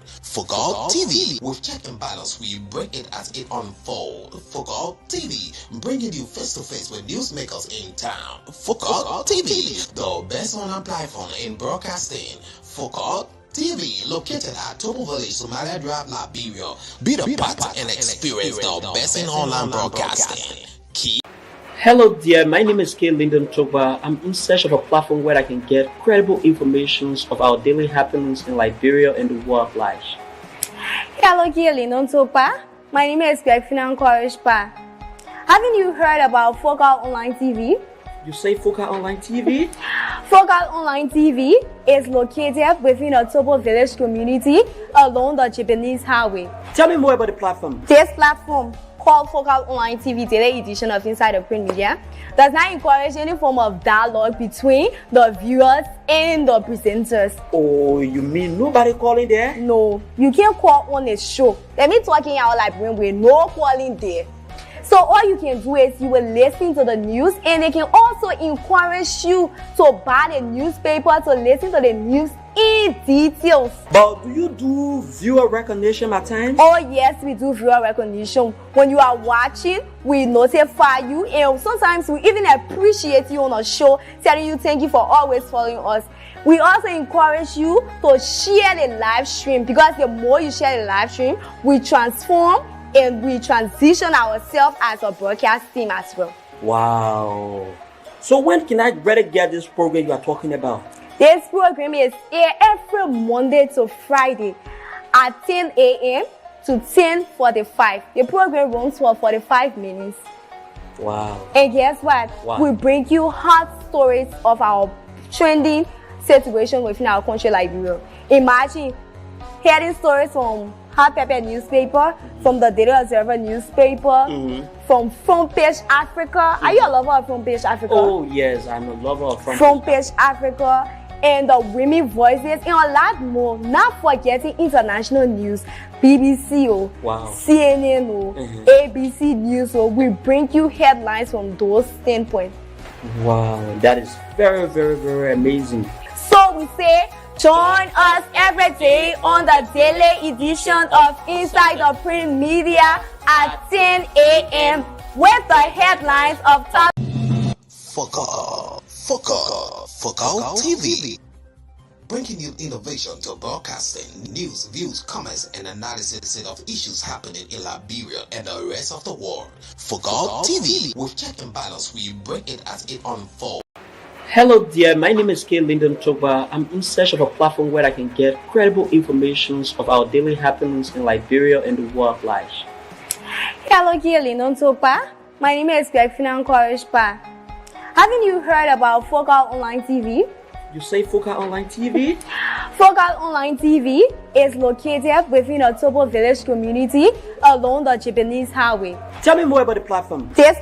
Football TV. With check and balance, we break it as it unfolds. Football TV, bringing you face to face with newsmakers in town. Football TV, the best online platform in broadcasting. Football TV, located at Topo Village, Somalia Drive, Liberia. Be the part and experience the best in online broadcasting. Hello there, my name is K. Lyndon Toba. I'm in search of a platform where I can get credible information of our daily happenings in Liberia and the world at large. Hello, K. Lyndon Toba. My name is Gregfina Nkorishpa. Haven't you heard about Focal Online TV? You say Focal Online TV? Focal Online TV is located within a Topo Village community along the Japanese highway. Tell me more about the platform. This platform, called Focal Online TV Daily Edition of Inside the Print Media, does not encourage any form of dialogue between the viewers and the presenters. Oh, you mean nobody calling there? No, you can't call on a show. Let me talking out like with no calling there. So all you can do is you will listen to the news, and they can also encourage you to buy the newspaper to listen to the news in details. But do you do viewer recognition at times? Oh yes, we do viewer recognition. When you are watching, we notify you, and sometimes we even appreciate you on a show, telling you thank you for always following us. We also encourage you to share the live stream, because the more you share the live stream, we transform and we transition ourselves as a broadcast team as well. Wow. So when can I better get this program you are talking about? This program is aired every Monday to Friday at 10 a.m. to 10:45. The program runs for 45 minutes. Wow. And guess what? Wow. We bring you hot stories of our trending situation within our country, Liberia. Imagine hearing stories from Hot Pepper newspaper, from the Daily Observer newspaper, from Front Page Africa. Are you a lover of Front Page Africa? Oh yes, I'm a lover of Front Page Africa, and the Women Voices, and a lot more. Not forgetting international news, BBC, wow. CNN, ABC News. We bring you headlines from those standpoints. Wow, that is very, very, very amazing. So we say, join us every day on the daily edition of Inside the Print Media at 10 a.m. with the headlines of top. Focal TV, bringing you innovation to broadcasting, news, views, comments, and analysis of issues happening in Liberia and the rest of the world. Focal TV, with check and balance, we break it as it unfolds. Hello there, my name is K. Lyndon Toba. I'm in search of a platform where I can get credible information of our daily happenings in Liberia and the world at large. Hello, K. Lyndon Toba. My name is Gregfina Nkorishpa. Haven't you heard about Focal Online TV? You say Focal Online TV? Focal Online TV is located within a Topo Village community along the Japanese highway. Tell me more about the platform. This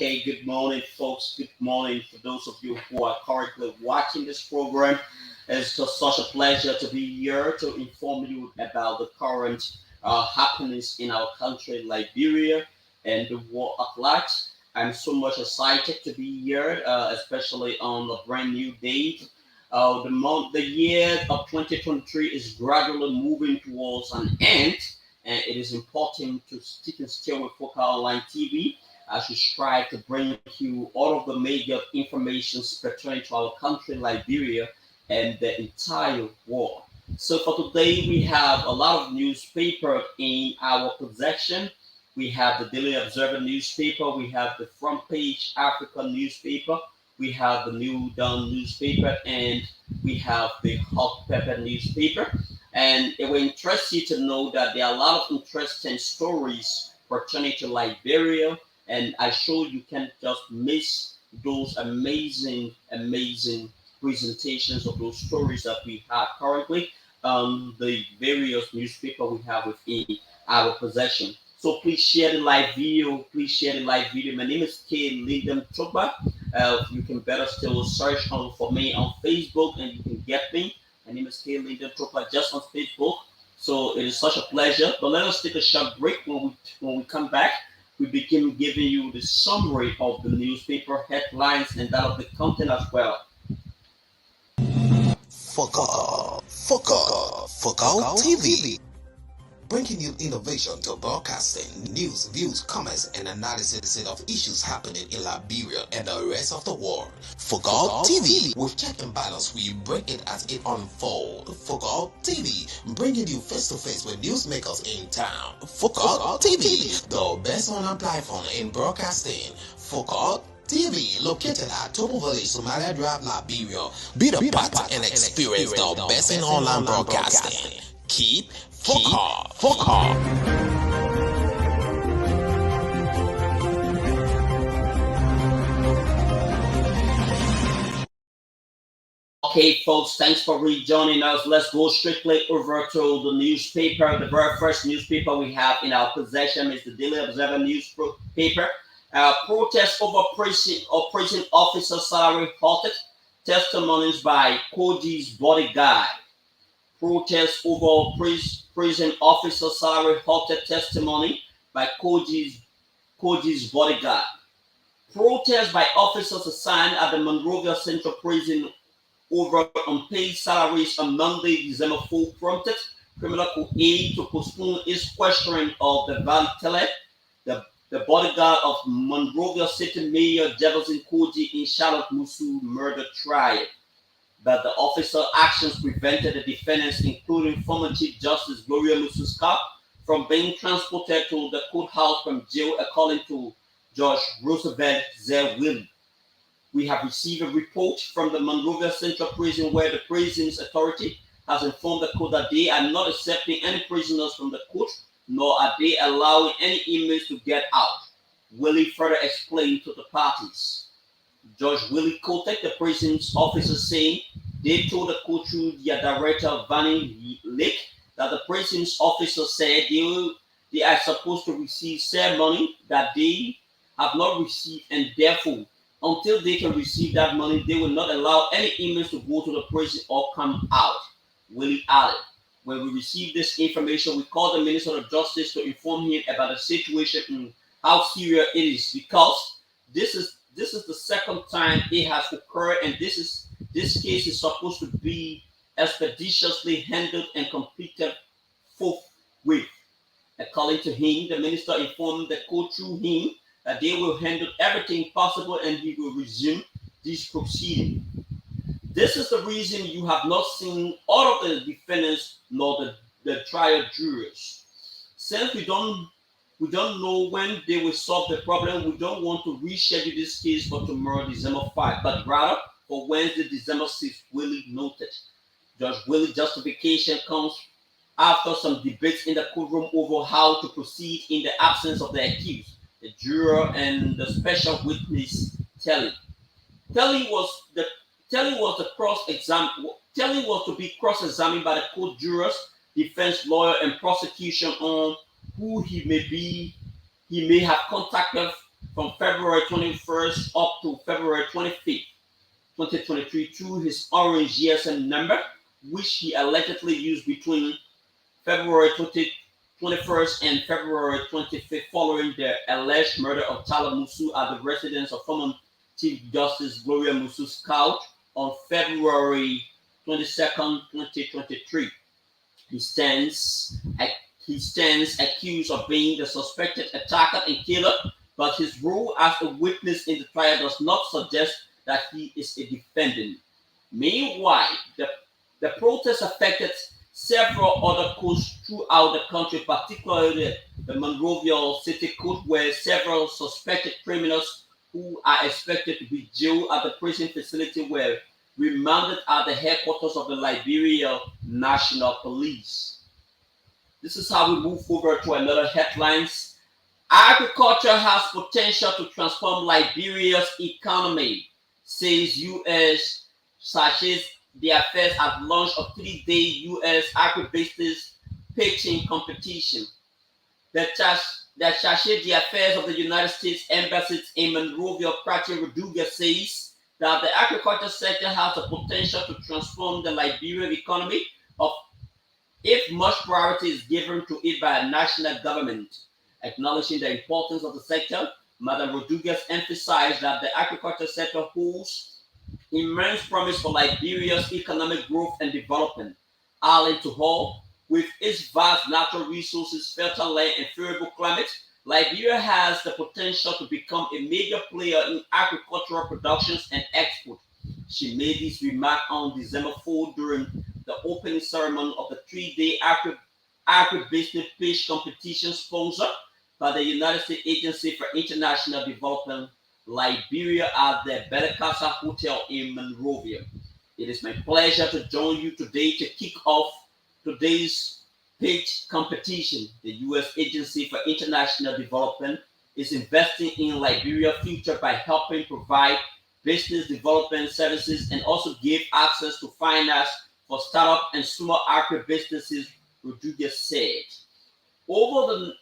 Okay, good morning, folks. Good morning for those of you who are currently watching this program. It's just such a pleasure to be here to inform you about the current happenings in our country, Liberia, and the world at large. I'm so much excited to be here, especially on the brand new date. The year of 2023 is gradually moving towards an end, and it is important to stick and stay with Focal Online TV as we strive to bring you all of the major information pertaining to our country, Liberia, and the entire world. So for today, we have a lot of newspaper in our possession. We have the Daily Observer newspaper, we have the Front Page Africa newspaper, we have the New Dawn newspaper, and we have the Hot Pepper newspaper. And it will interest you to know that there are a lot of interesting stories pertaining to Liberia, and I sure you can't just miss those amazing presentations of those stories that we have currently. the various newspaper we have within our possession. So please share the live video. Please share the live video. My name is K. Linden Choba. You can better still search for me on Facebook and you can get me. My name is K. Linden Choba just on Facebook. So it is such a pleasure. But let us take a short break. When we come back, we begin giving you the summary of the newspaper headlines and that of the content as well. Focal TV. Bringing you innovation to broadcasting, news, views, comments, and analysis of issues happening in Liberia and the rest of the world. Focal TV. With check and balance, we break it as it unfolds. Focal TV. Bringing you face-to-face with newsmakers in town. Focal TV. The best online platform in broadcasting. Focal TV, located at Topo Village, Somalia Drive, Liberia. Be the part and experience the best in online broadcasting. Keep focal. Okay, folks, thanks for rejoining us. Let's go strictly over to the newspaper. The very first newspaper we have in our possession is the Daily Observer newspaper. Protest over prison officer salary halted. Testimonies by Koji's bodyguard. Protest over prison officer salary halted. Testimony by Koji's bodyguard. Protest by officers assigned at the Monrovia Central Prison over unpaid salaries on Monday, December 4, prompted criminal court aid to postpone its questioning of the Valitele, the bodyguard of Monrovia City Mayor Jefferson Koji in Charlotte Musu murder trial. But the officer actions prevented the defendants, including former Chief Justice Gloria Musu-Scott, from being transported to the courthouse from jail, according to Judge Roosevelt Zerwilli. We have received a report from the Monrovia Central Prison where the prison's authority has informed the court that they are not accepting any prisoners from the court, nor are they allowing any inmates to get out. Willie further explained to the parties. Judge Willie quoted the prison's officers saying they told the court through their director, Vanny Lake, that the prison's officers said they are supposed to receive ceremony that they have not received, and therefore, until they can receive that money, they will not allow any inmates to go to the prison or come out. Willie added. When we received this information, we called the Minister of Justice to inform him about the situation and how serious it is, because this is the second time it has occurred, and this case is supposed to be expeditiously handled and completed forthwith. According to him, the minister informed the court through him that they will handle everything possible and he will resume this proceeding. This is the reason you have not seen all of the defendants nor the trial jurors. Since we don't know when they will solve the problem, we don't want to reschedule this case for tomorrow, December 5, but rather for Wednesday, December 6, Willie noted. Judge Willie's justification comes after some debates in the courtroom over how to proceed in the absence of the accused, the juror, and the special witness Telly. Telly was to be cross-examined by the court jurors, defense lawyer, and prosecution on who he may have contacted from February 21st up to February 25th, 2023 through his orange GSM number, which he allegedly used between February 21st and February 25th following the alleged murder of Tala Musu at the residence of former Chief Justice Gloria Musu-Scott on February 22nd, 2023. He stands accused of being the suspected attacker and killer, but his role as a witness in the trial does not suggest that he is a defendant. Meanwhile, the protest affected several other courts throughout the country, particularly the Monrovia City Court, where several suspected criminals who are expected to be jailed at the prison facility were remanded at the headquarters of the Liberia National Police. This is how we move over to another headlines. Agriculture has potential to transform Liberia's economy, says U.S. Sachets the affairs at launch of 3-day U.S. agribusiness pitching competition. The Charge d'Affaires of the United States Embassy in Monrovia, Prachi Rodriguez, says that the agriculture sector has the potential to transform the Liberian economy of if much priority is given to it by a national government. Acknowledging the importance of the sector, Madam Rodriguez emphasized that the agriculture sector holds immense promise for Liberia's economic growth and development. Allen to Hall, with its vast natural resources, fertile land, and favorable climate, Liberia has the potential to become a major player in agricultural productions and export. She made this remark on December 4 during the opening ceremony of the 3-day agribusiness pitch competition sponsored by the United States Agency for International Development, Liberia, at the Belacasa Hotel in Monrovia. It is my pleasure to join you today to kick off today's pitch competition. The U.S. Agency for International Development is investing in Liberia's future by helping provide business development services and also give access to finance for startup and small agribusinesses, Rodriguez said. Over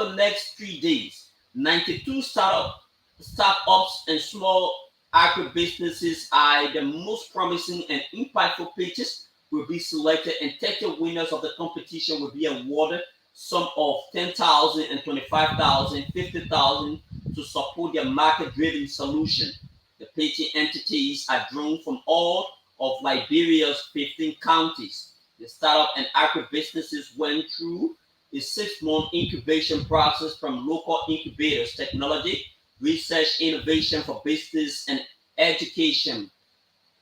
the next 3 days, 92 startups and small agribusinesses are the most promising and impactful pitches will be selected, and 30 winners of the competition will be awarded sum of 10,000 and 25,000, 50,000 to support their market-driven solution. The pitching entities are drawn from all of Liberia's 15 counties. The startup and agribusinesses went through a 6-month incubation process from local incubators, technology, research, innovation for business and education,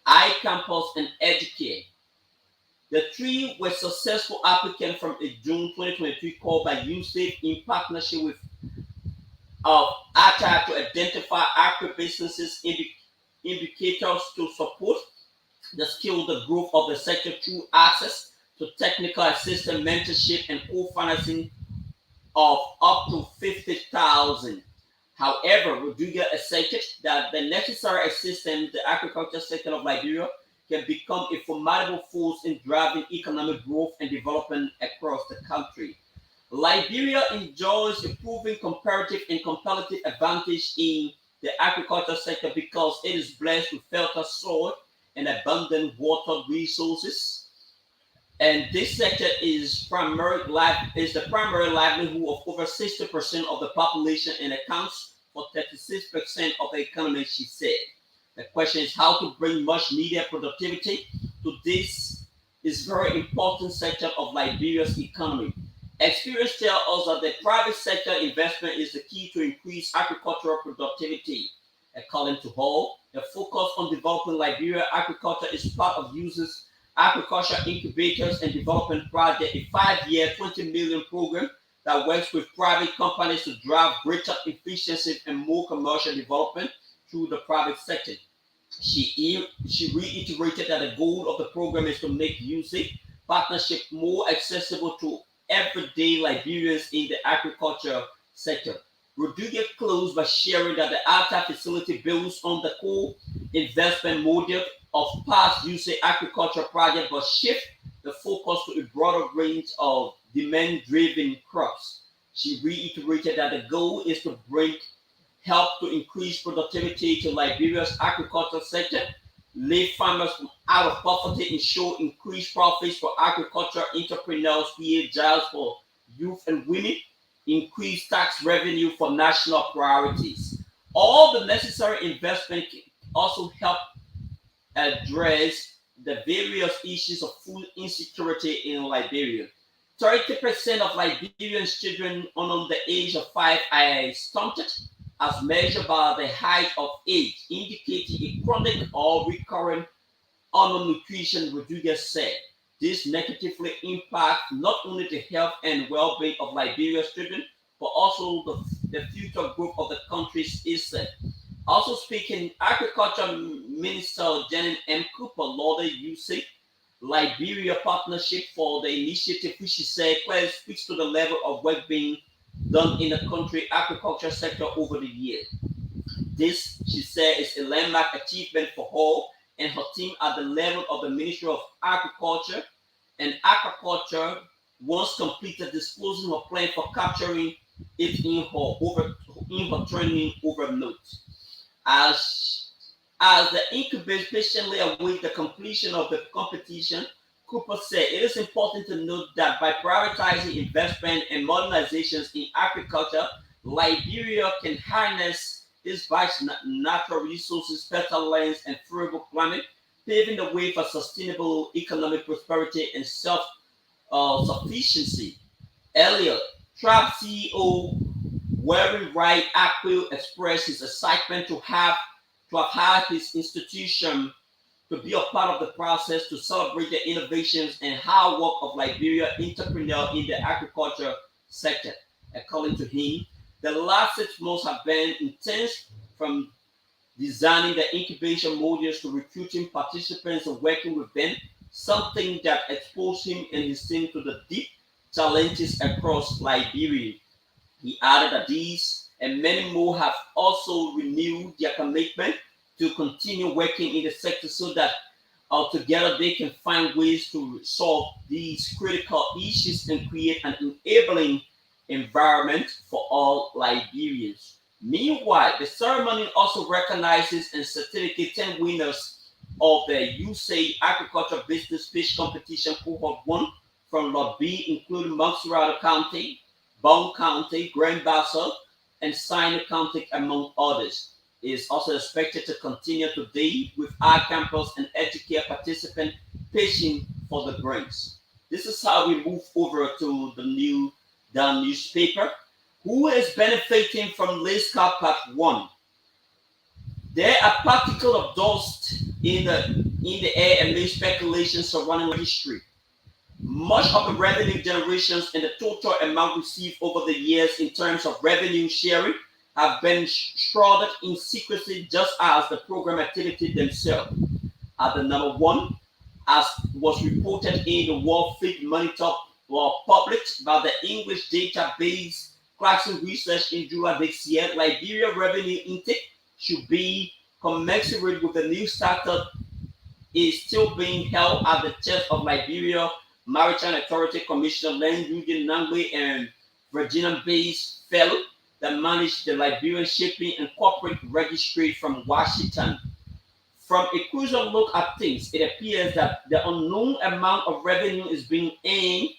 iCampus and Educare. The 3 were successful applicants from a June 2023 call by USAID in partnership with ATA to identify agribusinesses indicators to support the skill, the growth of the sector through access to technical assistance, mentorship, and co-financing of up to 50,000. However, Rodriguez asserted that the necessary assistance the agriculture sector of Liberia can become a formidable force in driving economic growth and development across the country. Liberia enjoys a proven comparative and competitive advantage in the agriculture sector because it is blessed with fertile soil and abundant water resources. And this sector is the primary livelihood of over 60% of the population and accounts for 36% of the economy, she said. The question is how to bring much needed productivity to this is very important sector of Liberia's economy. Experience tells us that the private sector investment is the key to increase agricultural productivity. According to Hall, the focus on developing Liberia agriculture is part of US's Agriculture Incubators and Development Project, a 5-year, 20 million program that works with private companies to drive greater efficiency and more commercial development through the private sector. She reiterated that the goal of the program is to make USAID partnership more accessible to everyday Liberians in the agriculture sector. Rodriguez closed by sharing that the ATA facility builds on the co-investment model of past USAID agriculture projects, but shift the focus to a broader range of demand-driven crops. She reiterated that the goal is to help to increase productivity to Liberia's agriculture sector, lift farmers out of poverty, ensure increased profits for agriculture entrepreneurs, create jobs for youth and women, increase tax revenue for national priorities. All the necessary investment can also help address the various issues of food insecurity in Liberia. 30% of Liberians children under the age of 5 are stunted as measured by the height of age, indicating a chronic or recurrent undernutrition, Rodriguez said. This negatively impacts not only the health and well-being of Liberia's children, but also the future growth of the country, he said. Also speaking, Agriculture Minister Janet M. Cooper lauded USAID Liberia Partnership for the initiative, which she said clearly speaks to the level of work being done in the country agriculture sector over the years. This, she said, is a landmark achievement for all and her team at the level of the Ministry of Agriculture, and Aquaculture once completed disclosing her plan for capturing it in her training overnote. As as the incubators patiently await the completion of the competition, Cooper said it is important to note that by prioritizing investment and modernizations in agriculture, Liberia can harness its vast natural resources, fertile lands, and favorable climate, paving the way for sustainable economic prosperity and self-sufficiency. Earlier, Trap CEO Warren Wright Aquil expressed his excitement to have had his institution to be a part of the process to celebrate the innovations and hard work of Liberia entrepreneurs in the agriculture sector. According to him, the last 6 months have been intense, from designing the incubation modules to recruiting participants and working with them, something that exposed him and his team to the deep challenges across Liberia. He added that these and many more have also renewed their commitment to continue working in the sector so that together they can find ways to solve these critical issues and create an enabling environment for all Liberians. Meanwhile, the ceremony also recognizes and certificates 10 winners of the USA Agriculture Business Fish Competition Cohort 1 from Lot B, including Montserrat County, Bone County, Grand Bassa, and Sino County, among others. It is also expected to continue today with our campus and educate participants fishing for the grants. This is how we move over to the New Dawn newspaper. Who is benefiting from LACE Part 1? There are particles of dust in the air amid speculation surrounding registry. Much of the revenue generations and the total amount received over the years in terms of revenue sharing have been shrouded in secrecy, just as the program activity themselves. At the number one, as was reported in the World Food Monitor, published by the English database Clarkson Research in July this year, Liberia revenue intake should be commensurate with the new startup is still being held at the chest of Liberia Maritime Authority Commissioner Len Eugene Nangwe and Virginia-based fellow that manage the Liberian Shipping and Corporate Registry from Washington. From a crucial look at things, it appears that the unknown amount of revenue is being earned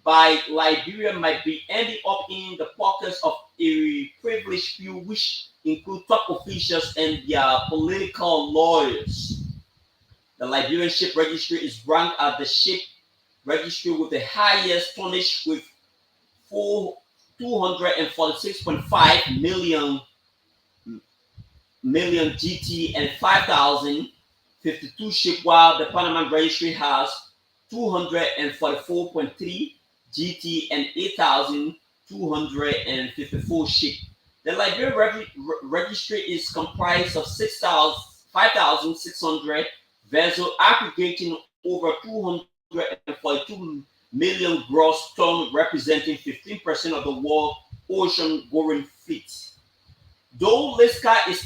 by Liberia might be ending up in the pockets of a privileged few, which include top officials and their political lawyers. The Liberian Ship Registry is ranked as the ship registry with the highest tonnage, with 246.5 million GT and 5,052 ships, while the Panama Registry has 244.3 GT and 8,254 ships. The Liberian Registry is comprised of 5,600 vessels aggregating over 242 million gross ton, representing 15% of the world ocean-going fleet. Though LACE is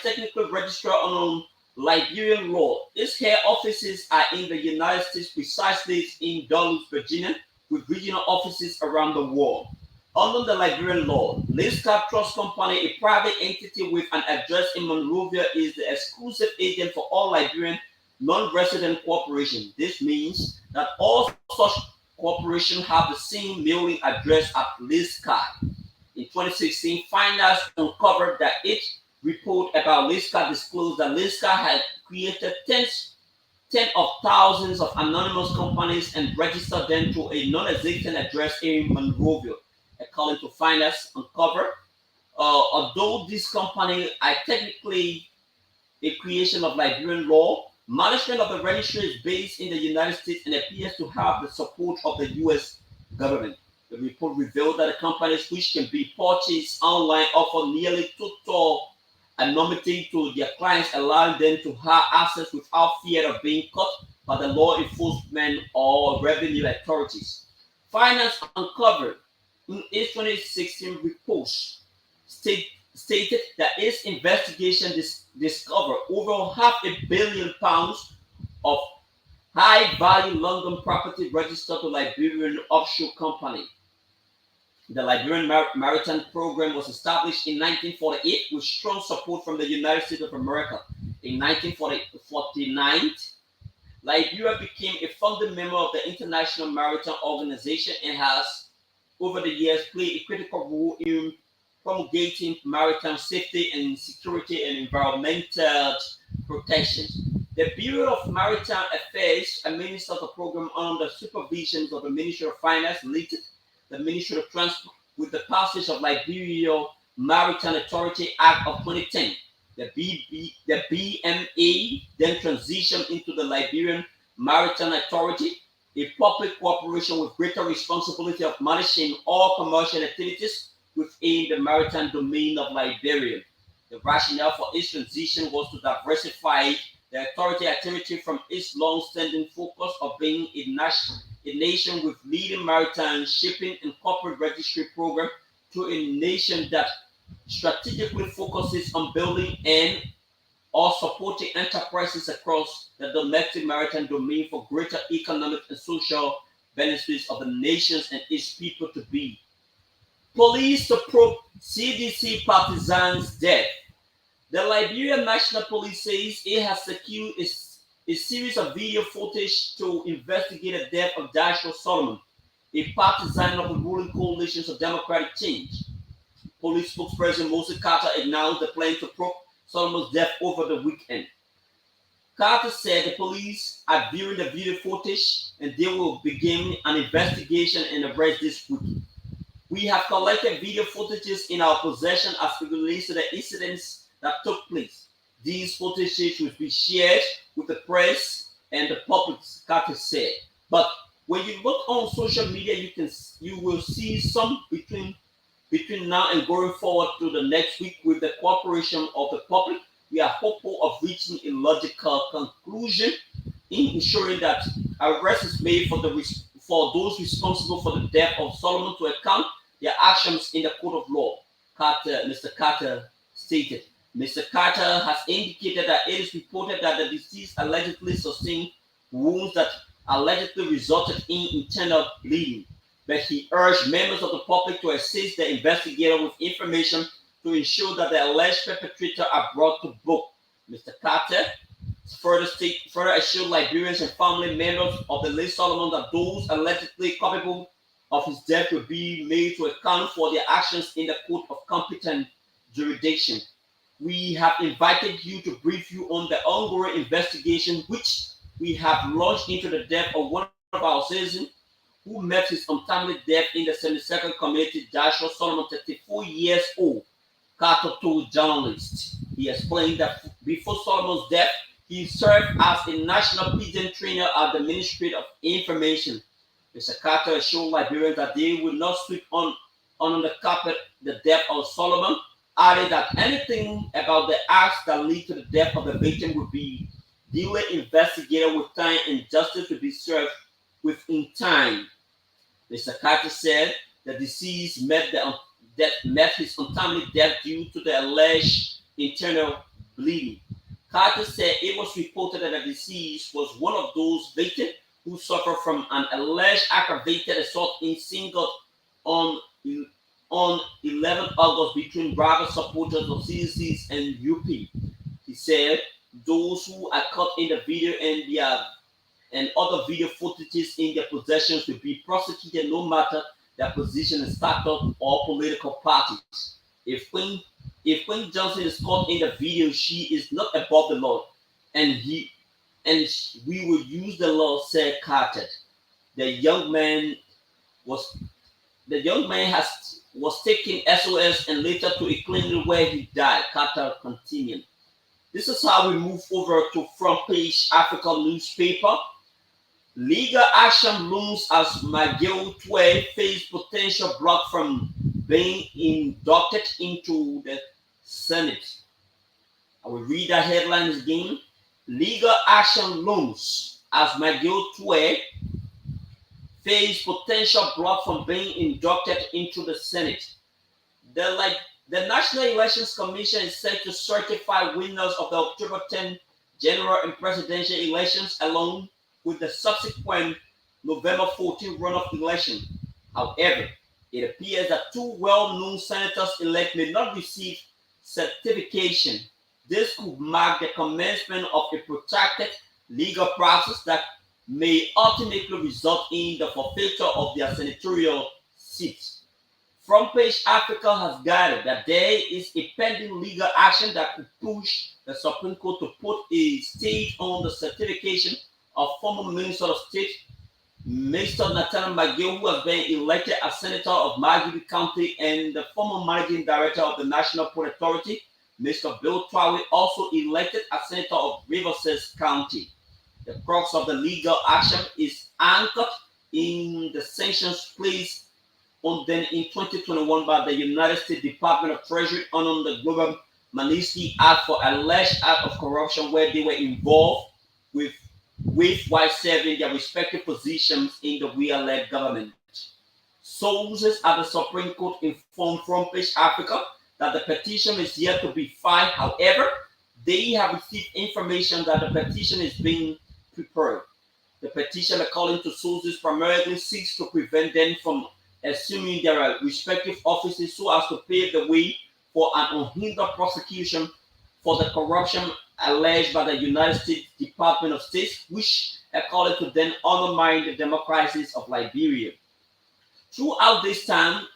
technically registered on Liberian law, its head offices are in the United States, precisely in Dulles, Virginia, with regional offices around the world. Under the Liberian law, LACE Trust Company, a private entity with an address in Monrovia, is the exclusive agent for all Liberian non-resident corporations. This means that all such corporations have the same mailing address at LACE. In 2016, finders uncovered that each report about LACE disclosed that LACE had created tens of thousands of anonymous companies and registered them to a non-existent address in Monrovia. According to finders uncovered, although these companies are technically a creation of Liberian law, management of the registry is based in the United States and appears to have the support of the U.S. government. The report revealed that the companies which can be purchased online offer nearly total anonymity to their clients, allowing them to have access without fear of being caught by the law enforcement or revenue authorities. Finance uncovered in its 2016 report stated that its investigation discovered over £500 million of high-value London property registered to Liberian offshore company. The Liberian Maritime Program was established in 1948 with strong support from the United States of America. In 1949, Liberia became a founding member of the International Maritime Organization and has, over the years, played a critical role in promulgating maritime safety and security and environmental protection. The Bureau of Maritime Affairs administers the program under the supervision of the Ministry of Finance, later the Ministry of Transport, with the passage of Liberia Maritime Authority Act of 2010. The BMA then transitioned into the Liberian Maritime Authority, a public corporation with greater responsibility of managing all commercial activities within the maritime domain of Liberia. The rationale for its transition was to diversify the authority activity from its long-standing focus of being a nation with leading maritime shipping and corporate registry program to a nation that strategically focuses on building and or supporting enterprises across the domestic maritime domain for greater economic and social benefits of the nations and its people to be. Police to probe CDC partisans' death. The Liberian National Police says it has secured a series of video footage to investigate the death of Joshua Solomon, a partisan of the ruling coalitions of democratic change. Police spokesperson Moses Carter announced the plan to probe Solomon's death over the weekend. Carter said the police are viewing the video footage and they will begin an investigation and arrest this week. We have collected video footages in our possession as it relates to the incidents that took place. These footages will be shared with the press and the public, Carter said. But when you look on social media, you will see some between now and going forward to the next week with the cooperation of the public. We are hopeful of reaching a logical conclusion in ensuring that arrest is made for those responsible for the death of Solomon to account their actions in the court of law, Mr. Carter stated. Mr. Carter has indicated that it is reported that the deceased allegedly sustained wounds that allegedly resulted in internal bleeding, but he urged members of the public to assist the investigator with information to ensure that the alleged perpetrators are brought to book. Mr. Carter further assured Liberians and family members of the late Solomon that those allegedly culpable of his death will be made to account for their actions in the court of competent jurisdiction. We have invited you to brief you on the ongoing investigation which we have launched into the death of one of our citizens who met his untimely death in the 72nd community, Joshua Solomon, 34 years old, Carter told journalists. He explained that before Solomon's death, he served as a national pigeon trainer at the Ministry of Information. Mr. Carter assured Liberians that they will not sweep on the carpet the death of Solomon, adding that anything about the acts that lead to the death of the victim will be duly investigated with time and justice will be served within time. Mr. Carter said the deceased met his untimely death due to the alleged internal bleeding. Carter said it was reported that the deceased was one of those victims who suffered from an alleged aggravated assault in Singot on 11 August between rival supporters of CDCs and UP. He said those who are caught in the video and other video footages in their possessions will be prosecuted no matter their position, status, or political parties. If Queen Johnson is caught in the video, she is not above the law, and we will use the law, said Carter. The young man was taken SOS and later to a clinic where he died. Carter continued. This is how we move over to front page Africa newspaper. Legal action looms as McGill 12 face potential block from being inducted into the Senate. I will read that headline again. Legal action looms as McGill 12 face potential block from being inducted into the Senate. The The National Elections Commission is set to certify winners of the October 10 general and presidential elections along with the subsequent November 14 runoff election. However, it appears that two well-known senators-elect may not receive certification. This could mark the commencement of a protracted legal process that may ultimately result in the forfeiture of their senatorial seats. Front Page Africa has guided that there is a pending legal action that could push the Supreme Court to put a stay on the certification of former Minister of State Mr. Nathaniel McGill, who has been elected as Senator of Margibi County, and the former Managing Director of the National Port Authority, Mr. Bill Trawe, also elected as Senator of Riverside County. The crux of the legal action is anchored in the sanctions placed on them in 2021 by the United States Department of Treasury under the Global Magnitsky Act for alleged act of corruption where they were involved with while serving their respective positions in the we-led government. Sources at the Supreme Court informed Front Page Africa that the petition is yet to be filed. However, they have received information that the petition is being prepared. The petition, according to sources, primarily seeks to prevent them from assuming their respective offices so as to pave the way for an unhindered prosecution for the corruption alleged by the United States Department of State, which, according to them, undermined the democracies of Liberia. Throughout this time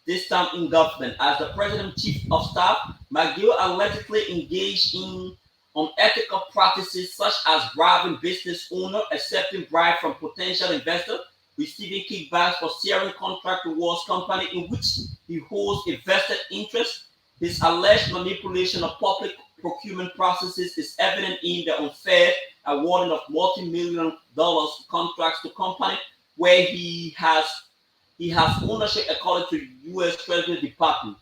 in government, as the President Chief of Staff, McGill allegedly engaged in unethical practices such as bribing business owners, accepting bribes from potential investors, receiving kickbacks for sharing contract towards company in which he holds a vested interest. His alleged manipulation of public procurement processes is evident in the unfair awarding of multi-million dollars contracts to companies where he has ownership according to U.S. Treasury Department.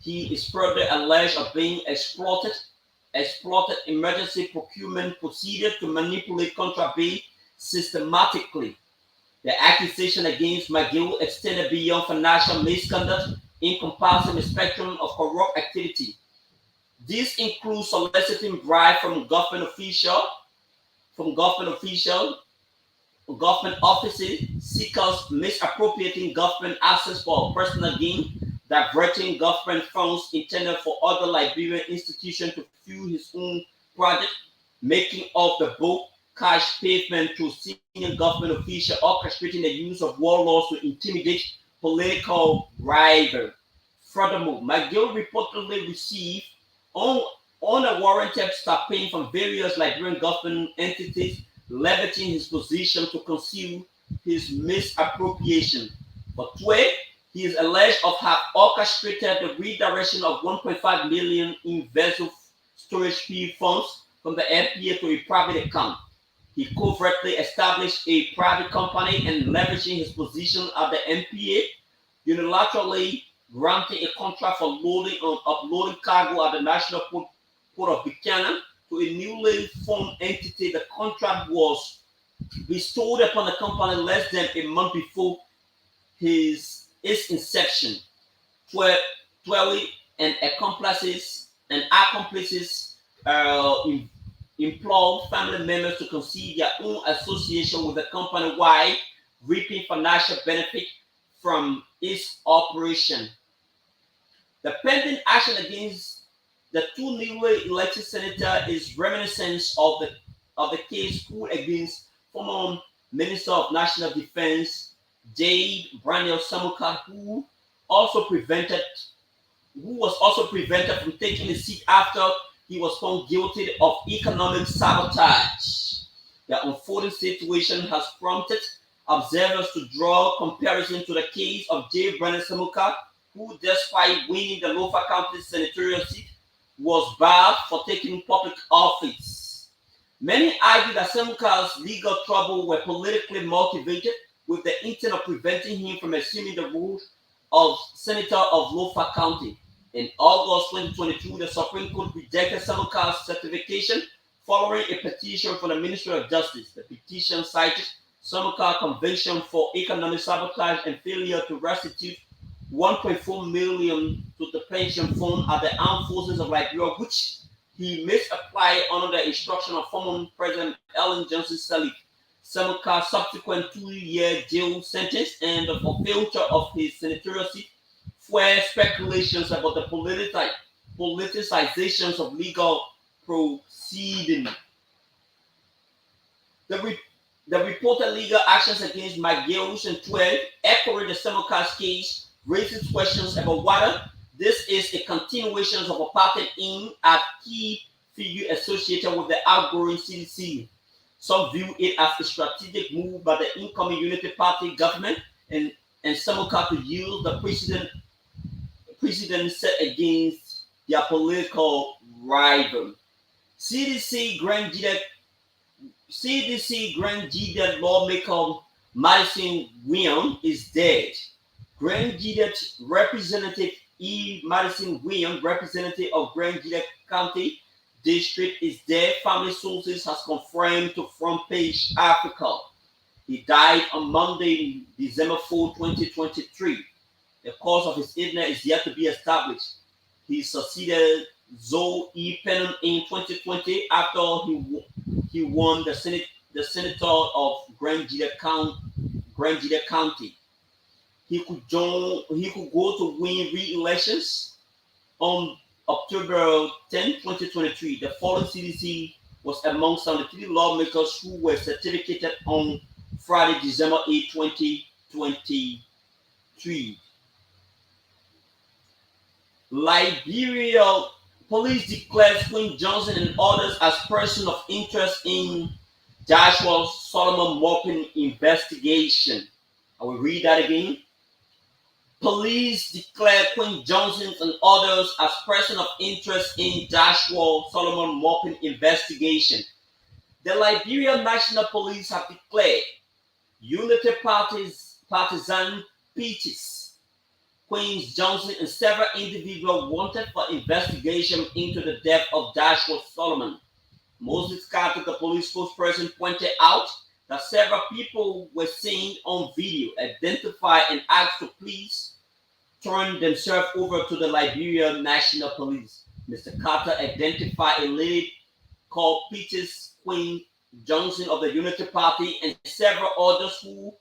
He is further alleged of being exploited emergency procurement procedure to manipulate contract bids systematically. The accusation against McGill extended beyond financial misconduct, encompassing a spectrum of corrupt activity. This includes soliciting bribes from government officials, government offices, seekers misappropriating government assets for personal gain, diverting government funds intended for other Liberian institutions to fuel his own project, making off the book cash payment to senior government officials, orchestrating the use of war laws to intimidate political rivals. Furthermore, McGill reportedly received unwarranted stipends from various Liberian government entities, leveraging his position to conceal his misappropriation. For 12, he is alleged of have orchestrated the redirection of 1.5 million in vessel storage fee funds from the NPA to a private account. He covertly established a private company and leveraging his position at the NPA, unilaterally granting a contract for loading and uploading cargo at the National Port of Buchanan to a newly formed entity. The contract was bestowed upon the company less than a month before its inception. 12 and accomplices employed family members to conceive their own association with the company while reaping financial benefit from its operation. The pending action against the two newly elected senators is reminiscent of the case put against former Minister of National Defense Jade Braniel Samuka, who was also prevented from taking his seat after he was found guilty of economic sabotage. The unfolding situation has prompted observers to draw comparison to the case of J. Braniel Samuka, who, despite winning the Lofa County senatorial seat, was barred for taking public office. Many argue that Samuka's legal trouble were politically motivated with the intent of preventing him from assuming the role of Senator of Lofa County. In August 2022, the Supreme Court rejected Samuka's certification following a petition from the Ministry of Justice. The petition cited Samuka's conviction for economic sabotage and failure to restitute 1.4 million to the pension fund at the Armed Forces of Liberia, which he misapplied under the instruction of former President Ellen Johnson Sirleaf. Semuka's subsequent 2-year jail sentence and the forfeiture of his senatorial seat fueled speculations about the politicizations of legal proceedings. The reported legal actions against McGills and 12, echoing the Semuka's case, raises questions about whether this is a continuation of apartheid aimed at key figures associated with the outgoing CDC. Some view it as a strategic move by the incoming Unity Party government and Semuka to use the precedent set against their political rival. CDC Grand Gided lawmaker Madison Williams is dead. Grand Gided Representative E. Madison Williams, representative of Grand Gided County District, is dead. Family sources has confirmed to Front Page Africa. He died on Monday, December 4, 2023. The cause of his illness is yet to be established. He succeeded Zoe E. Pennant in 2020 after he won the senator of Grand Gided County. He could go to win re-elections on October 10, 2023. The fallen CDC was among 73 lawmakers who were certificated on Friday, December 8, 2023. Liberia police declared Queen Johnson and others as persons of interest in Joshua Solomon Moping investigation. I will read that again. Police declared Queen Johnson and others as persons of interest in Joshua Solomon Moping investigation. The Liberia National Police have declared Unity partisan Peaches, Queen Johnson, and several individuals wanted for investigation into the death of Joshua Solomon. Moses Carter, the police spokesperson, pointed out that several people were seen on video, identified, and asked to please turn themselves over to the Liberia National Police. Mr. Carter identified a lady called Peaches Queen Johnson of the Unity Party and several others who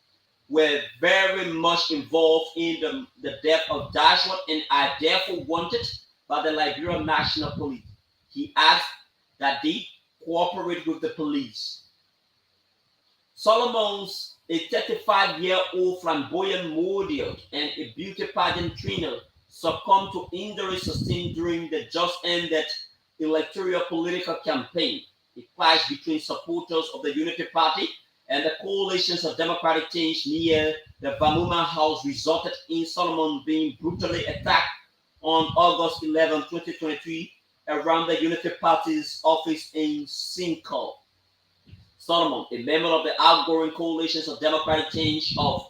were very much involved in the death of Joshua and are therefore wanted by the Liberia National Police. He asked that they cooperate with the police. Solomon's a 35-year-old flamboyant model and a beauty pageant trainer succumbed to injuries sustained during the just-ended electoral political campaign. A clash between supporters of the Unity Party and the coalitions of democratic change near the Vamuma House resulted in Solomon being brutally attacked on August 11, 2023, around the Unity Party's office in Simcoe. Solomon, a member of the outgoing coalitions of democratic change of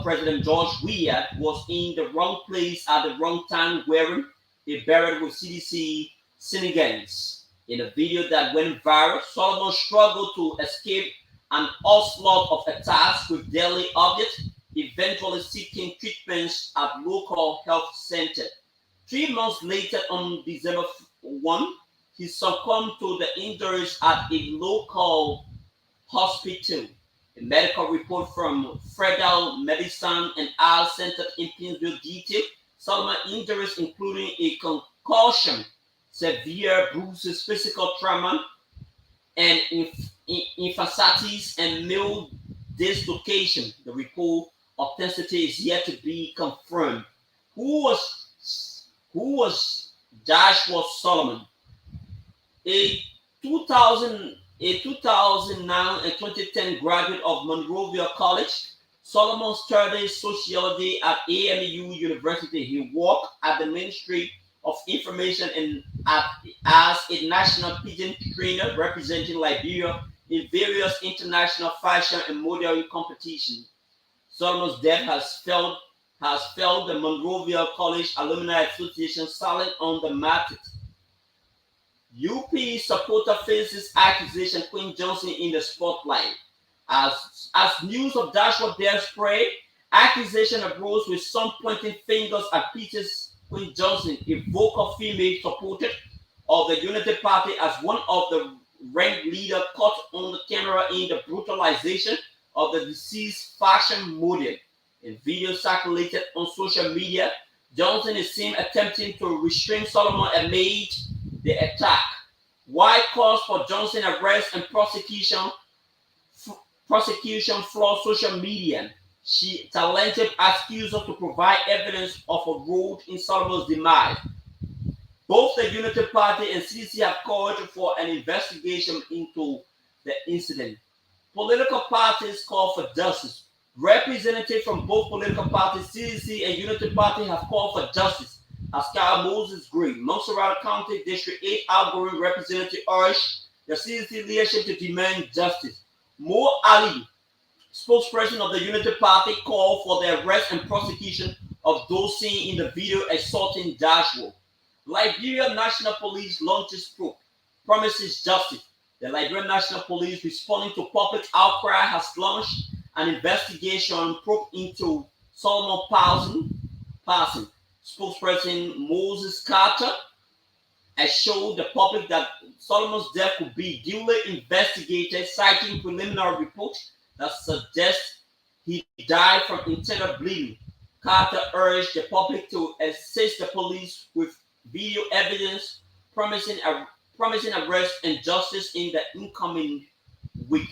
President George Weah, was in the wrong place at the wrong time wearing a beret with CDC shenanigans. In a video that went viral, Solomon struggled to escape an onslaught of attacks with deadly objects, eventually seeking treatments at local health center. 3 months later, on December 1, he succumbed to the injuries at a local hospital. A medical report from Federal Medicine and Eye Center in Pittsburgh detailed Solomon's injuries, including a concussion, severe bruises, physical trauma, and infasciitis and mild dislocation. The report authenticity is yet to be confirmed. Who was Joshua Solomon? A 2009 and 2010 graduate of Monrovia College, Solomon studied sociology at AMU University. He worked at the Ministry of Information and as a national pigeon trainer representing Liberia in various international fashion and modeling competitions. Solomon's death has felled the Monrovia College Alumni Association silent on the matter. UP supporter faces accusation Queen Johnson in the spotlight. As news of Joshua death spread, Accusation arose with some pointing fingers at Peters Quinn Johnson, a vocal female supporter of the Unity Party, as one of the ranked leader caught on the camera in the brutalization of the deceased fashion model. In video circulated on social media, Johnson is seen attempting to restrain Solomon amid the attack. Why cause for Johnson arrest and prosecution floor social media? She talented accusers to provide evidence of a role in Solomon's demise. Both the Unity Party and CDC have called for an investigation into the incident. Political parties call for justice. Representatives from both political parties, CDC and Unity Party, have called for justice. Askar Moses Gray, Montserrat County District 8 outgoing representative, urged the CDC leadership to demand justice. Mo Ali, spokesperson of the Unity Party, called for the arrest and prosecution of those seen in the video assaulting Joshua. Liberia National Police launches probe, promises justice. The Liberia National Police, responding to public outcry, has launched an investigation probe into Solomon Parson. Spokesperson Moses Carter has showed the public that Solomon's death could be duly investigated, citing preliminary reports that suggest he died from internal bleeding. Carter urged the public to assist the police with video evidence, promising arrest and justice in the incoming week.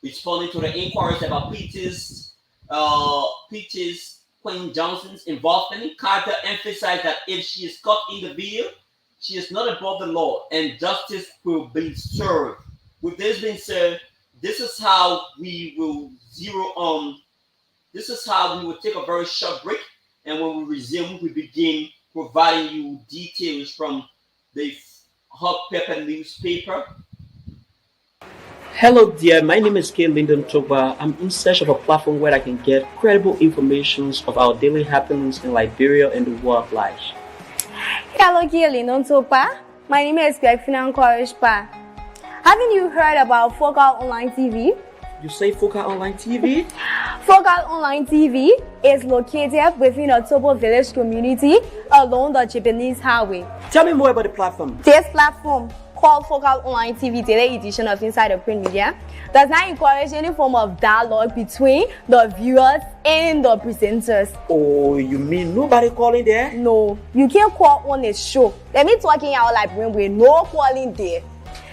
Responding to the inquiries about Peters Quinn Johnson's involvement, Carter emphasized that if she is caught in the video, she is not above the law and justice will be served. With this being said, this is how we will take a very short break, and when we resume, we begin providing you details from the Hot Pepper newspaper. Hello dear, my name is K. Lyndon Togba. I'm in search of a platform where I can get credible information of our daily happenings in Liberia and the world life. Hello, K. Lyndon Togba. My name is Finan Korishpa. Haven't you heard about Focal Online TV? You say Focal Online TV? Focal Online TV is located within a Tobo village community along the Japanese highway. Tell me more about the platform. This platform, called Focal Online TV Daily Edition of Inside the Print Media, does not encourage any form of dialogue between the viewers and the presenters. Oh, you mean nobody calling there? No, you can't call on a show. Let me talking out like with no calling there.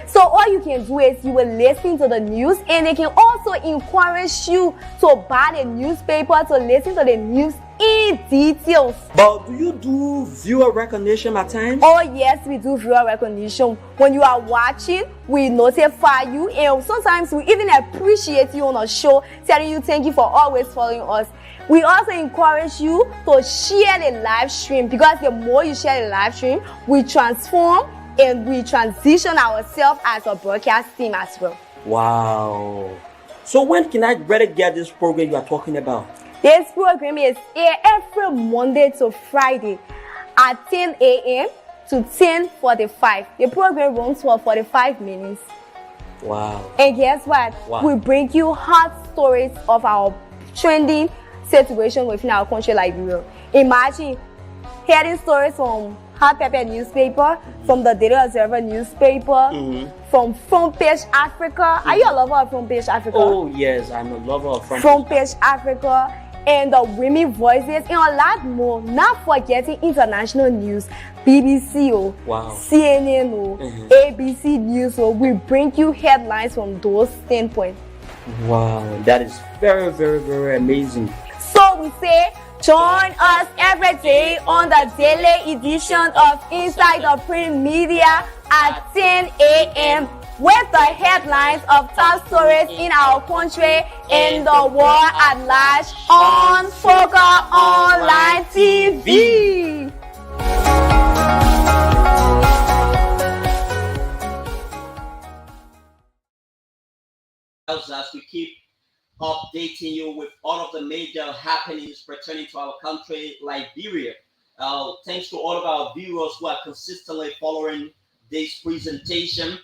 So all you can do is you will listen to the news, and they can also encourage you to buy the newspaper to listen to the news in details. But do you do viewer recognition at times? Oh yes, we do viewer recognition. When you are watching, we notify you, and sometimes we even appreciate you on a show, telling you thank you for always following us. We also encourage you to share the live stream, because the more you share the live stream, we transform and we transition ourselves as a broadcast team as well. Wow. So when can I better get this program you are talking about? This program is aired every Monday to Friday at 10 a.m. to 10:45. The program runs for 45 minutes. Wow. And guess what? Wow. We bring you hot stories of our trending situation within our country, Liberia. Imagine hearing stories from Hot Pepper newspaper, from the Daily Observer newspaper, from Front Page Africa. Are you a lover of Front Page Africa? Oh yes, I'm a lover of Front Page Africa, and the Women Voices, and a lot more. Not forgetting international news, BBC, wow. CNN, ABC News. We bring you headlines from those standpoints. Wow, that is very, very, very amazing. So we say, join us every day on the daily edition of Inside the Print Media at 10 a.m. with the headlines of top stories in our country and the world at large on Focal Online TV. As we keep updating you with all of the major happenings pertaining to our country, Liberia. Thanks to all of our viewers who are consistently following this presentation.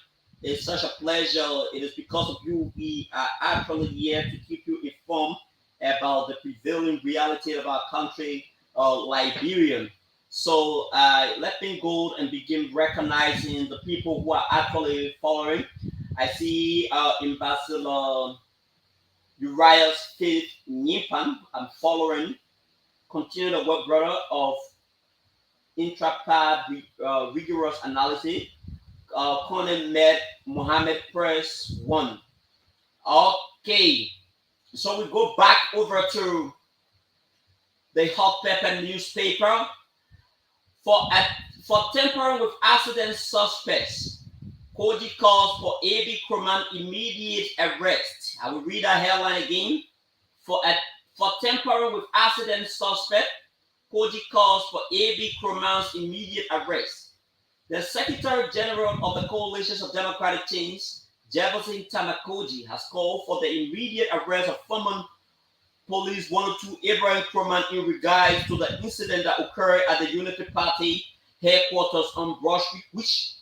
It's such a pleasure. It is because of you we are actually here to keep you informed about the prevailing reality of our country, Liberia. So let me go and begin recognizing the people who are actually following. I see Ambassador Uriah Faith Nyimpan. I'm following. Continue the work, brother, of intrapad rigorous analysis. Conan Med Mohammed Press 1. Okay, so we go back over to the Hot Pepper newspaper for tampering with accident suspects. Koji calls for A.B. Kroman immediate arrest. I will read that headline again. For tampering with accident suspect, Koji calls for A.B. Kroman's immediate arrest. The Secretary General of the Coalition of Democratic Change, Jefferson Tamakoji, has called for the immediate arrest of former Police 102 Abraham Kroman in regards to the incident that occurred at the Unity Party headquarters on Broad Street,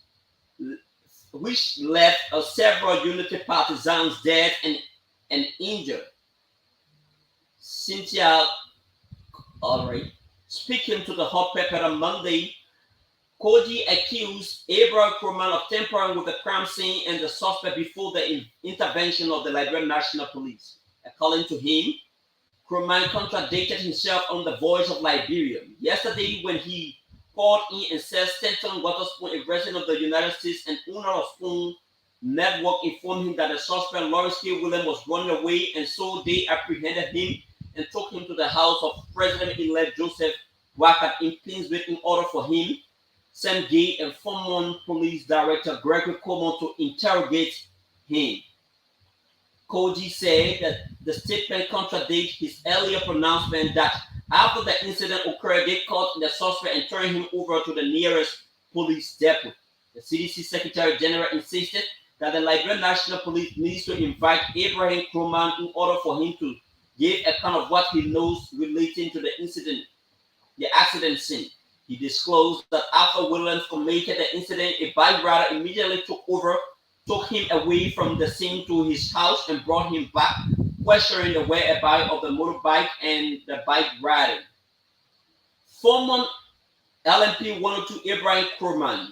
which left several Unity partisans dead and injured. Cynthia, all right, speaking to the Hot Pepper on Monday, Koji accused Abraham Kroman of tampering with the crime scene and the suspect before the intervention of the Liberian National Police. According to him, Kroman contradicted himself on the Voice of Liberia yesterday when he called in and said Stanton Waterspoon, a resident of the United States and owner of Spoon Network, informed him that the suspect Lawrence K. Williams was running away, and so they apprehended him and took him to the house of President-elect Joseph Wackett in Plainsville in order for him, Sam Gay, and former police director Gregory Coleman to interrogate him. Koji said that the statement contradicts his earlier pronouncement that after the incident occurred, they caught the suspect and turned him over to the nearest police depot. The CDC Secretary General insisted that the Liberian National Police needs to invite Abraham Kroman in order for him to give account of what he knows relating to the incident, the accident scene. He disclosed that after Williams committed the incident, a bike rider immediately took him away from the scene to his house and brought him back, questioning the whereabouts of the motorbike and the bike rider. Former LMP 102 Abraham Kroman.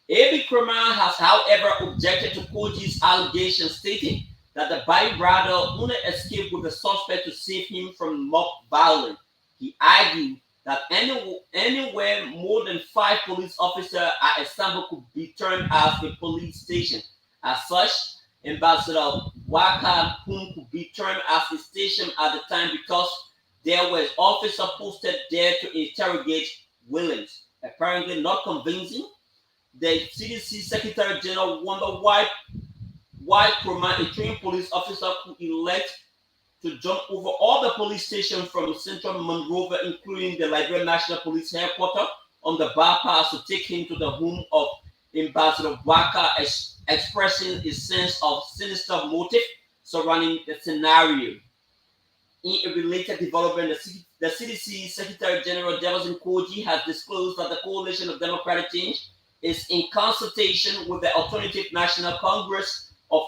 A.B. Kroman has, however, objected to Koji's allegation, stating that the bike rider only escaped with the suspect to save him from mob violence. He argued that anywhere more than 5 police officers are assembled could be termed as a police station. As such, Ambassador Waka, whom could be termed as a station at the time because there was officer posted there to interrogate Williams. Apparently not convincing, the CDC Secretary General wondered why Kroman, a trained police officer, could elect to jump over all the police stations from Central Monrovia, including the Liberian National Police headquarters, on the bypass to take him to the home of Ambassador Waka, expressing a sense of sinister motive surrounding the scenario. In a related development, the CDC Secretary General Jefferson Koji has disclosed that the Coalition of Democratic Change is in consultation with the Alternative National Congress of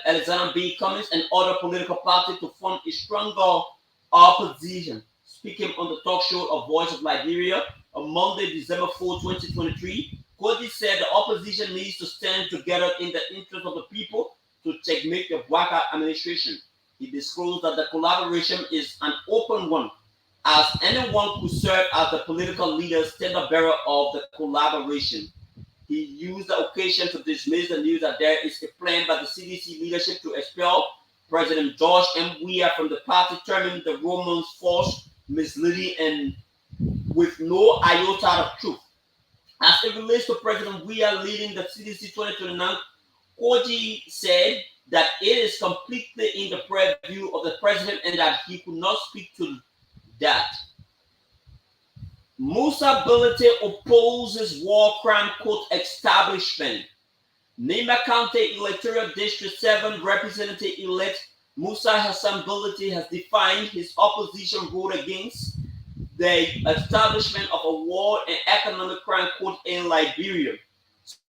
Alexander B. Cummings and other political parties to form a stronger opposition. Speaking on the talk show of Voice of Liberia on Monday, December 4, 2023, Koji said the opposition needs to stand together in the interest of the people to checkmate the Waka administration. He disclosed that the collaboration is an open one, as anyone could serve as the political leader, standard bearer of the collaboration. He used the occasion to dismiss the news that there is a plan by the CDC leadership to expel President George M. Weah from the party, terming the Romans false, misleading, and with no iota of truth. As it relates to President Weah leading the CDC 2029, Koji said that it is completely in the purview of the president and that he could not speak to that. Musa Bility opposes war crime court establishment. Nema County Electoral District 7 Representative-elect Musa Hassan Bility has defined his opposition vote against the establishment of a war and economic crime court in Liberia.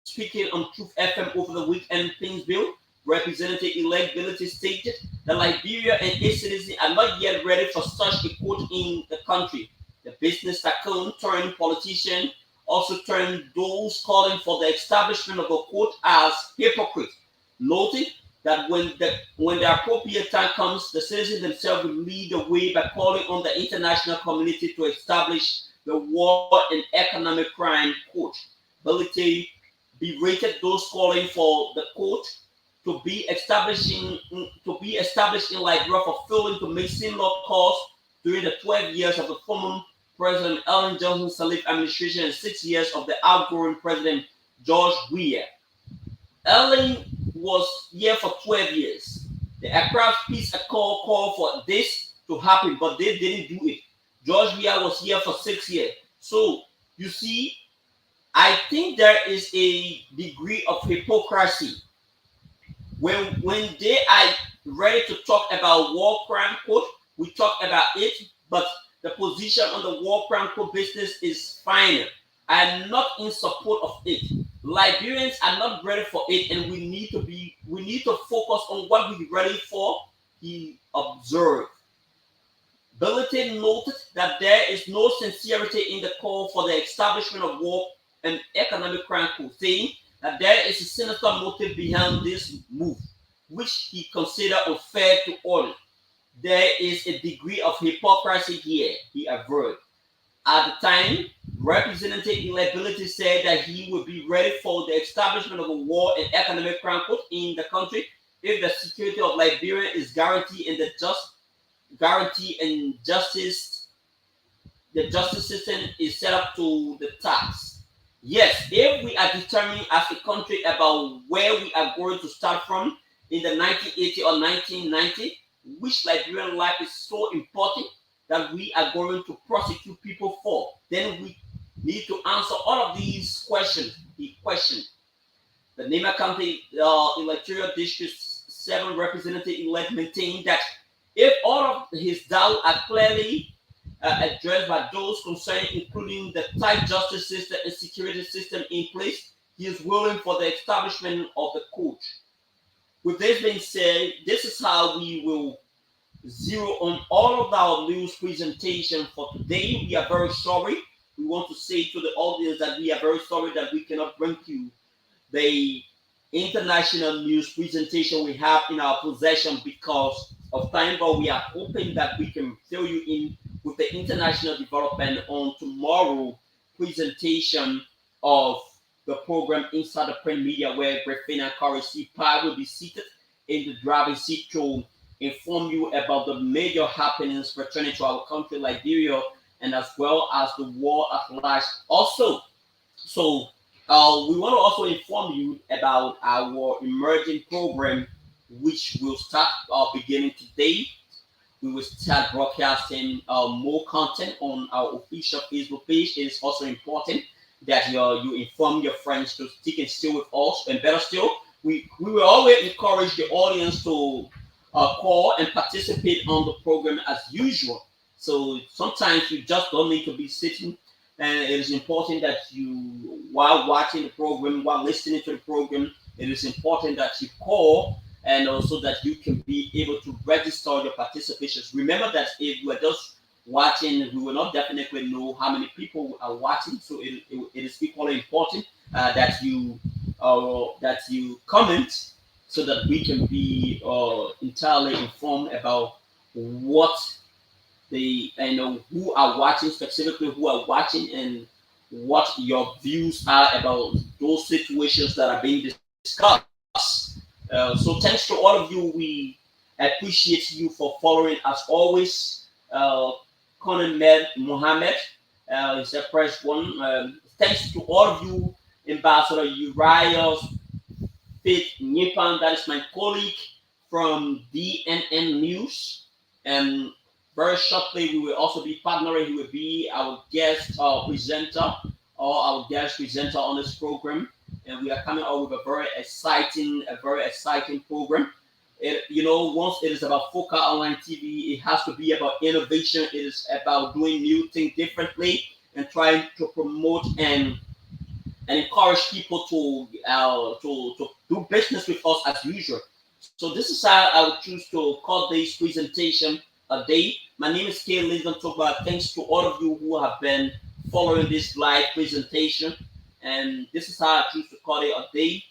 Speaking on Truth FM over the weekend, Plainsville, Representative-elect Bility stated that Liberia and its citizens are not yet ready for such a quote in the country. The business tycoon turned politician also turned those calling for the establishment of a quote as hypocrites, noting that when the appropriate time comes, the citizens themselves will lead the way by calling on the international community to establish the war and economic crime quote. Bility berated those calling for the quote to be established in Liberia for failing to make similar calls during the 12 years of the former President Ellen Johnson Sirleaf administration and 6 years of the outgoing President George Weah. Ellen was here for 12 years. The Accra Peace Accord called for this to happen, but they didn't do it. George Weah was here for 6 years. So, you see, I think there is a degree of hypocrisy when they are ready to talk about war crime code, we talk about it, but the position on the war crime code business is fine. I am not in support of it. Liberians are not ready for it, and we need to focus on what we're ready for. He observed. Bility noted that there is no sincerity in the call for the establishment of war and economic crime code, saying that there is a sinister motive behind this move, which he considered unfair to all. There is a degree of hypocrisy here, he averred. At the time, Representative Bility said that he would be ready for the establishment of a war and economic crime code in the country if the security of Liberia is guaranteed and the justice system is set up to the task. Yes, if we are determined as a country about where we are going to start from in the 1980 or 1990, which Liberian life is so important that we are going to prosecute people for, then we need to answer all of these questions. He questioned. The Nema County Electoral District 7 representative-elect maintained that if all of his doubts are clearly addressed by those concerned, including the tight justice system and security system in place, he is willing for the establishment of the court. With this being said, this is how we will zero on all of our news presentation for today. We are very sorry. We want to say to the audience that we are very sorry that we cannot bring you the international news presentation we have in our possession because of time, but we are hoping that we can fill you in with the international development on tomorrow presentation of the program Inside the Print Media, where Griffin and Corey C. Pye will be seated in the driving seat to inform you about the major happenings pertaining to our country, Liberia, and as well as the war at large. Also, so we want to also inform you about our emerging program, which will start beginning today. We will start broadcasting more content on our official Facebook page. It is also important that you inform your friends to stick and stay with us. And better still, we will always encourage the audience to call and participate on the program as usual. So sometimes you just don't need to be sitting, and it is important that you, while watching the program, while listening to the program, it is important that you call and also that you can be able to register your participations. Remember that if you are just watching, we will not definitely know how many people are watching. So it is equally important that you comment so that we can be entirely informed about what who are watching, specifically who are watching, and what your views are about those situations that are being discussed. So thanks to all of you. We appreciate you for following as always. Conan Mohammed is the first one. Thanks to all of you, Ambassador Uriah Faith Nipan, that is my colleague from DNN News. And very shortly, we will also be partnering. He will be our guest presenter or our guest presenter on this program. And we are coming out with a very exciting program. Once it is about Focal Online TV, it has to be about innovation. It is about doing new things differently and trying to promote and encourage people to do business with us as usual. So this is how I would choose to call this presentation a day. My name is K. Lincoln Toba. Thanks to all of you who have been following this live presentation. And this is how I choose to call it a day.